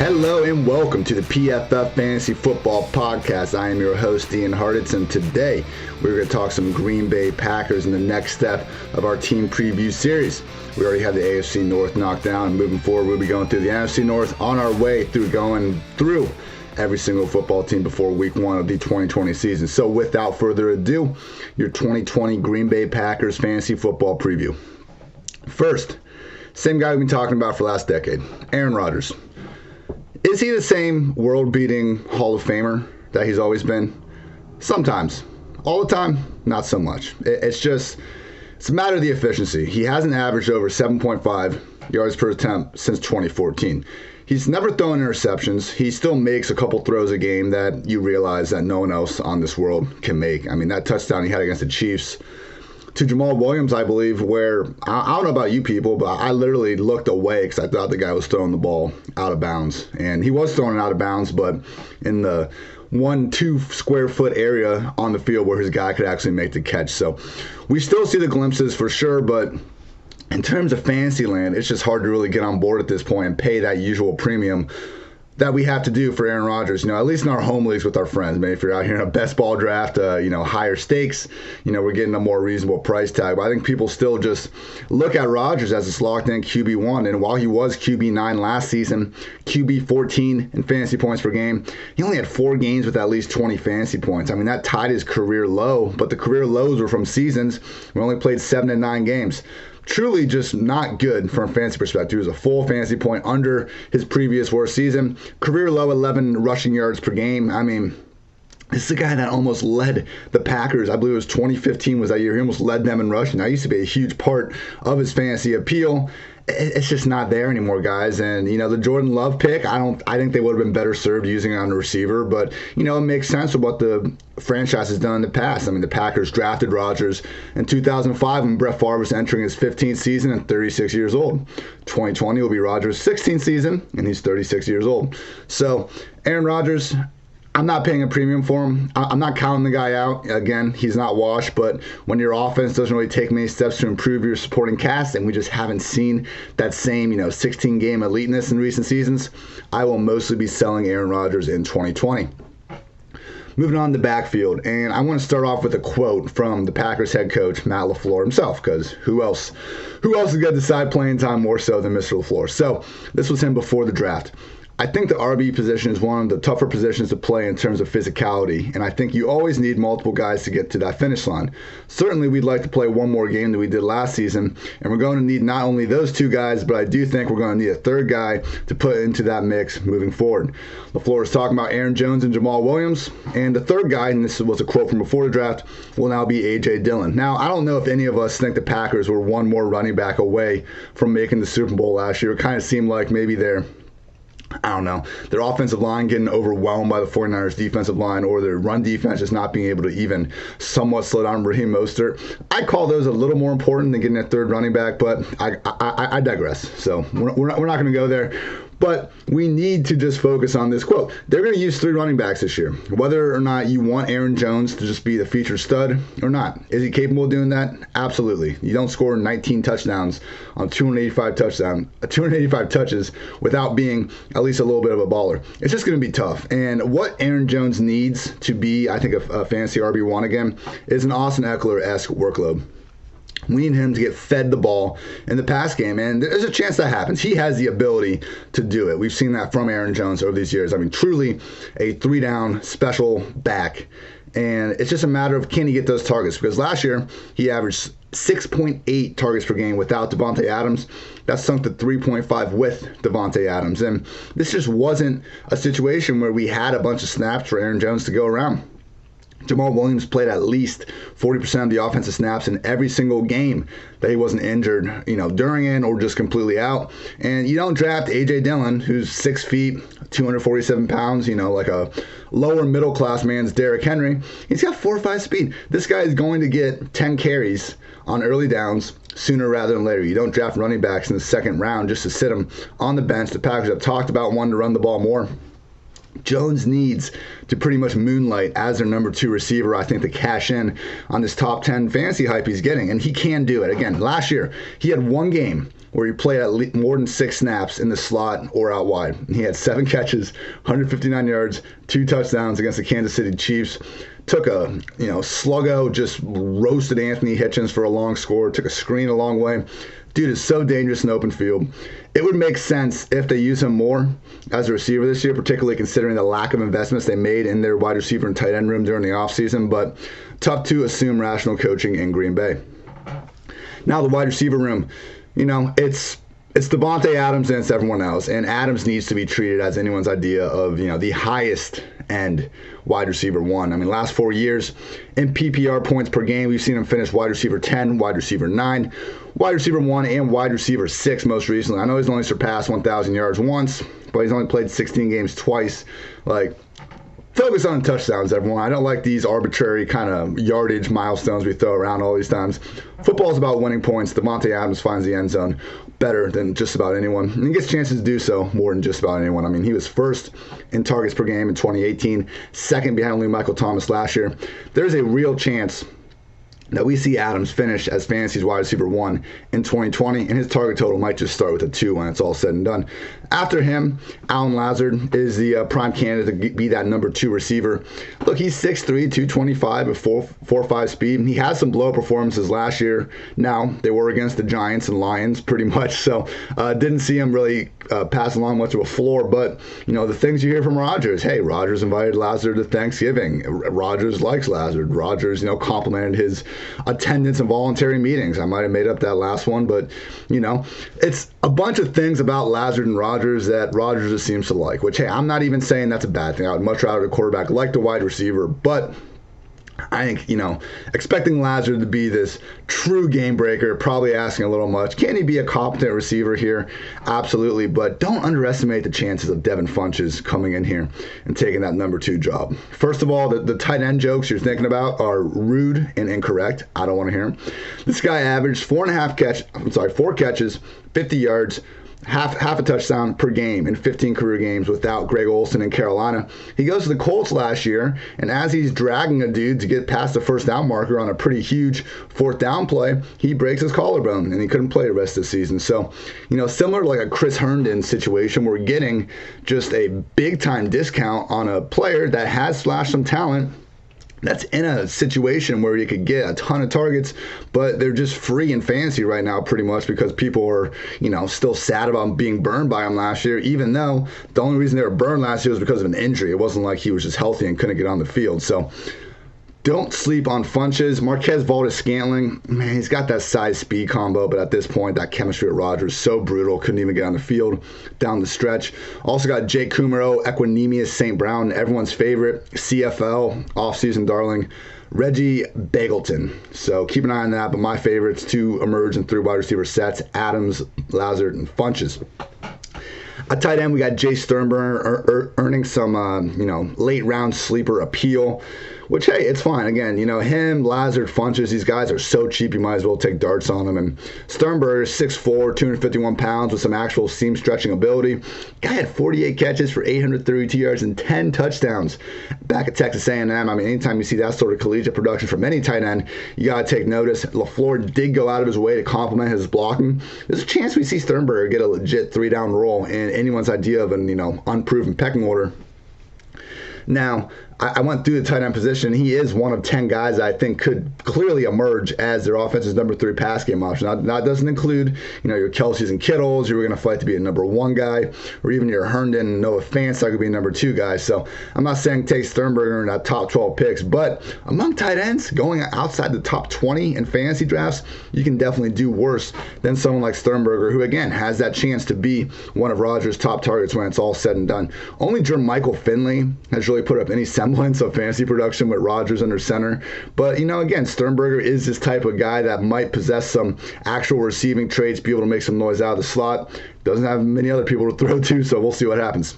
Hello and welcome to the PFF Fantasy Football Podcast. I am your host, Ian Hartitz, and today we're going to talk some Green Bay Packers in the next step of our team preview series. We already have the AFC North knocked down, and moving forward, we'll be going through the NFC North on our way through going through every single football team before week one of the 2020 season. So without further ado, your 2020 Green Bay Packers Fantasy Football Preview. First, same guy we've been talking about for the last decade, Aaron Rodgers. Is he the same world-beating Hall of Famer that he's always been? Sometimes. All the time, not so much. It's a matter of the efficiency. He hasn't averaged over 7.5 yards per attempt since 2014. He's never thrown interceptions. He still makes a couple throws a game that you realize that no one else on this world can make. I mean, that touchdown he had against the Chiefs to Jamal Williams, I believe, where, I don't know about you people, but I literally looked away because I thought the guy was throwing the ball out of bounds. And he was throwing it out of bounds, but in the 1-2 square foot area on the field where his guy could actually make the catch. So we still see the glimpses for sure, but in terms of fantasy land, it's just hard to really get on board at this point and pay that usual premium that we have to do for Aaron Rodgers, at least in our home leagues with our friends. Maybe if you're out here in a best ball draft, higher stakes, we're getting a more reasonable price tag. But I think people still just look at Rodgers as this locked-in QB1. And while he was QB9 last season, QB14 in fantasy points per game, he only had 4 games with at least 20 fantasy points. I mean, that tied his career low, but the career lows were from seasons where he only played 7 and 9 games. Truly just not good from a fantasy perspective. He was a full fantasy point under his previous worst season. Career low 11 rushing yards per game. I mean, this is a guy that almost led the Packers. I believe it was 2015 was that year. He almost led them in rushing. That used to be a huge part of his fantasy appeal. It's just not there anymore, guys. And, the Jordan Love pick, I think they would have been better served using it on the receiver. But, it makes sense with what the franchise has done in the past. I mean, the Packers drafted Rodgers in 2005 when Brett Favre was entering his 15th season and 36 years old. 2020 will be Rodgers' 16th season, and he's 36 years old. So, Aaron Rodgers, I'm not paying a premium for him. I'm not counting the guy out. Again, he's not washed, but when your offense doesn't really take many steps to improve your supporting cast, and we just haven't seen that same, 16-game eliteness in recent seasons, I will mostly be selling Aaron Rodgers in 2020. Moving on to the backfield, and I want to start off with a quote from the Packers head coach, Matt LaFleur himself, because who else is going to decide playing time more so than Mr. LaFleur? So this was him before the draft. I think the RB position is one of the tougher positions to play in terms of physicality, and I think you always need multiple guys to get to that finish line. Certainly, we'd like to play one more game than we did last season, and we're going to need not only those 2 guys, but I do think we're going to need a 3rd guy to put into that mix moving forward. LaFleur is talking about Aaron Jones and Jamal Williams, and the 3rd guy, and this was a quote from before the draft, will now be AJ Dillon. Now, I don't know if any of us think the Packers were one more running back away from making the Super Bowl last year. It kind of seemed like maybe their offensive line getting overwhelmed by the 49ers defensive line, or their run defense just not being able to even somewhat slow down Raheem Mostert. I call those a little more important than getting a 3rd running back, but I digress. So we're not going to go there. But we need to just focus on this quote. They're going to use 3 running backs this year. Whether or not you want Aaron Jones to just be the featured stud or not. Is he capable of doing that? Absolutely. You don't score 19 touchdowns on 285 touches without being at least a little bit of a baller. It's just going to be tough. And what Aaron Jones needs to be, I think, a fantasy RB1 again, is an Austin Eckler-esque workload. We need him to get fed the ball in the pass game, and there's a chance that happens. He has the ability to do it. We've seen that from Aaron Jones over these years. I mean, truly a 3-down special back, and it's just a matter of can he get those targets, because last year he averaged 6.8 targets per game without Davante Adams. That sunk to 3.5 with Davante Adams, and this just wasn't a situation where we had a bunch of snaps for Aaron Jones to go around. Jamal Williams played at least 40% of the offensive snaps in every single game that he wasn't injured, during it or just completely out. And you don't draft AJ Dillon, who's 6 feet, 247 pounds, like a lower middle class man's Derrick Henry. He's got 4.5 speed. This guy is going to get 10 carries on early downs sooner rather than later. You don't draft running backs in the 2nd round just to sit them on the bench. The Packers have talked about wanting to run the ball more. Jones needs to pretty much moonlight as their number 2 receiver, I think, to cash in on this top 10 fantasy hype he's getting, and he can do it. Again, last year, he had one game where he played at least more than 6 snaps in the slot or out wide. He had 7 catches, 159 yards, 2 touchdowns against the Kansas City Chiefs. Took a, sluggo, just roasted Anthony Hitchens for a long score, took a screen a long way. Dude is so dangerous in open field. It would make sense if they use him more as a receiver this year, particularly considering the lack of investments they made in their wide receiver and tight end room during the offseason, but tough to assume rational coaching in Green Bay. Now the wide receiver room, it's Davante Adams and it's everyone else, and Adams needs to be treated as anyone's idea of, the highest end wide receiver 1. I mean, last 4 years in PPR points per game, we've seen him finish wide receiver 10, wide receiver 9, wide receiver 1, and wide receiver 6 most recently. I know he's only surpassed 1,000 yards once, but he's only played 16 games twice. Focus on touchdowns, everyone. I don't like these arbitrary kind of yardage milestones we throw around all these times. Football's about winning points. Davante Adams finds the end zone better than just about anyone. And he gets chances to do so more than just about anyone. I mean, he was first in targets per game in 2018, second behind only Michael Thomas last year. There's a real chance that we see Adams finish as fantasy's wide receiver 1 in 2020, and his target total might just start with a 2 when it's all said and done. After him, Lazard is the prime candidate to be that number 2 receiver. Look, he's 6'3", 225 with 4.5 speed. He had some blow performances last year. Now, they were against the Giants and Lions pretty much, so didn't see him really pass along much of a floor. But, the things you hear from Rodgers, hey, Rodgers invited Lazard to Thanksgiving. Rodgers likes Lazard. Rodgers, complimented his attendance in voluntary meetings. I might have made up that last one, but, it's a bunch of things about Lazard and Rodgers that Rodgers just seems to like, which, hey, I'm not even saying that's a bad thing. I would much rather a quarterback like the wide receiver, but I think, expecting Lazard to be this true game breaker, probably asking a little much. Can he be a competent receiver here? Absolutely, but don't underestimate the chances of Devin Funchess coming in here and taking that number 2 job. First of all, the tight end jokes you're thinking about are rude and incorrect. I don't want to hear them. This guy averaged 4 catches, 50 yards, half a touchdown per game in 15 career games without Greg Olsen in Carolina. He goes to the Colts last year, and as he's dragging a dude to get past the first down marker on a pretty huge 4th down play, he breaks his collarbone, and he couldn't play the rest of the season. So, similar to like a Chris Herndon situation, we're getting just a big-time discount on a player that has flashed some talent, that's in a situation where you could get a ton of targets, but they're just free in fantasy right now pretty much because people are, still sad about being burned by him last year, even though the only reason they were burned last year was because of an injury. It wasn't like he was just healthy and couldn't get on the field. So don't sleep on Funchess. Marquez Valdes-Scantling, man, he's got that size-speed combo, but at this point, that chemistry with Rodgers so brutal, couldn't even get on the field down the stretch. Also got Jake Kumaro, Equanimous St. Brown, everyone's favorite, CFL, offseason darling, Reggie Bagleton. So keep an eye on that, but my favorites to emerge in 3 wide receiver sets, Adams, Lazard, and Funchess. At tight end, we got Jace Sternberger earning some, late round sleeper appeal, which, hey, it's fine. Again, him, Lazard, Funchess, these guys are so cheap, you might as well take darts on them. And Sternberger is 6'4", 251 pounds with some actual seam stretching ability. Guy had 48 catches for 832 yards and 10 touchdowns back at Texas A&M. I mean, anytime you see that sort of collegiate production from any tight end, you got to take notice. LaFleur did go out of his way to compliment his blocking. There's a chance we see Sternberger get a legit 3-down role in anyone's idea of an, unproven pecking order. Now, I went through the tight end position. He is one of 10 guys that I think could clearly emerge as their offense's number 3 pass game option. Now, that doesn't include, your Kelce's and Kittles. You were going to fight to be a number 1 guy, or even your Herndon and Noah Fant that could be a number 2 guy. So I'm not saying take Sternberger in that top 12 picks, but among tight ends, going outside the top 20 in fantasy drafts, you can definitely do worse than someone like Sternberger, who, again, has that chance to be one of Rodgers' top targets when it's all said and done. Only Jermichael Finley has really put up any semblance of fantasy production with Rodgers under center. But, again, Sternberger is this type of guy that might possess some actual receiving traits, be able to make some noise out of the slot. Doesn't have many other people to throw to, so we'll see what happens.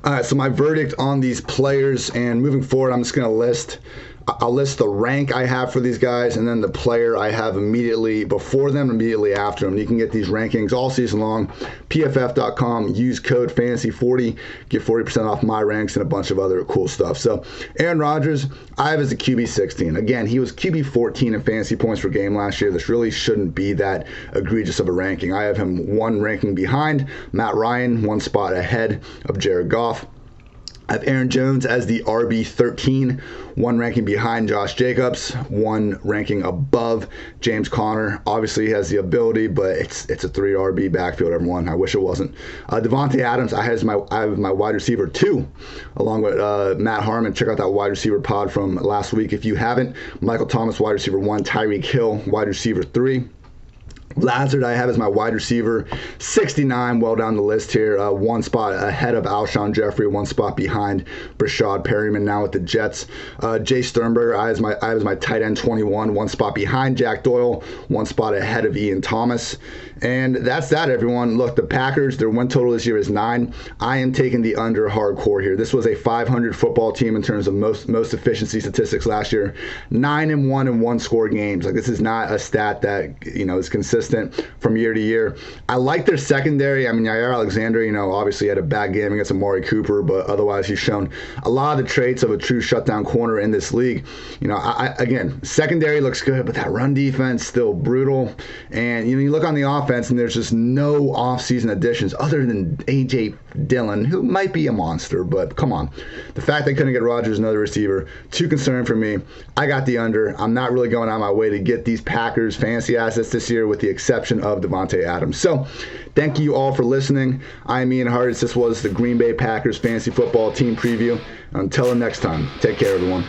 All right, so my verdict on these players, and moving forward, I'm just going to list I'll list the rank I have for these guys and then the player I have immediately before them, immediately after them. You can get these rankings all season long. PFF.com, use code FANTASY40, get 40% off my ranks and a bunch of other cool stuff. So Aaron Rodgers, I have as a QB 16. Again, he was QB 14 in fantasy points per game last year. This really shouldn't be that egregious of a ranking. I have him one ranking behind Matt Ryan, one spot ahead of Jared Goff. I have Aaron Jones as the RB13, one ranking behind Josh Jacobs, one ranking above James Conner. Obviously, he has the ability, but it's a 3 RB backfield, everyone. I wish it wasn't. Davante Adams, I have my wide receiver 2, along with Matt Harmon. Check out that wide receiver pod from last week if you haven't. Michael Thomas, wide receiver 1, Tyreek Hill, wide receiver 3. Lazard, I have as my wide receiver 69, well down the list here. One spot ahead of Alshon Jeffrey, one spot behind Brashad Perryman now with the Jets. Jace Sternberger, I have as my tight end 21, one spot behind Jack Doyle, one spot ahead of Ian Thomas. And that's that, everyone. Look, the Packers, their win total this year is 9. I am taking the under hardcore here. This was a 500 football team in terms of most efficiency statistics last year. 9-1 in one-score games. Like, this is not a stat that, is consistent from year to year. I like their secondary. I mean, Jair Alexander, obviously had a bad game against Amari Cooper, but otherwise he's shown a lot of the traits of a true shutdown corner in this league. Again, secondary looks good, but that run defense still brutal. And you look on the offense, and there's just no offseason additions other than AJ Dillon, who might be a monster, but come on. The fact they couldn't get Rodgers another receiver, too concerned for me. I got the under. I'm not really going out of my way to get these Packers fantasy assets this year, with the exception of Davante Adams. So thank you all for listening. I'm Ian Hartitz. This was the Green Bay Packers fantasy football team preview. Until next time, take care, everyone.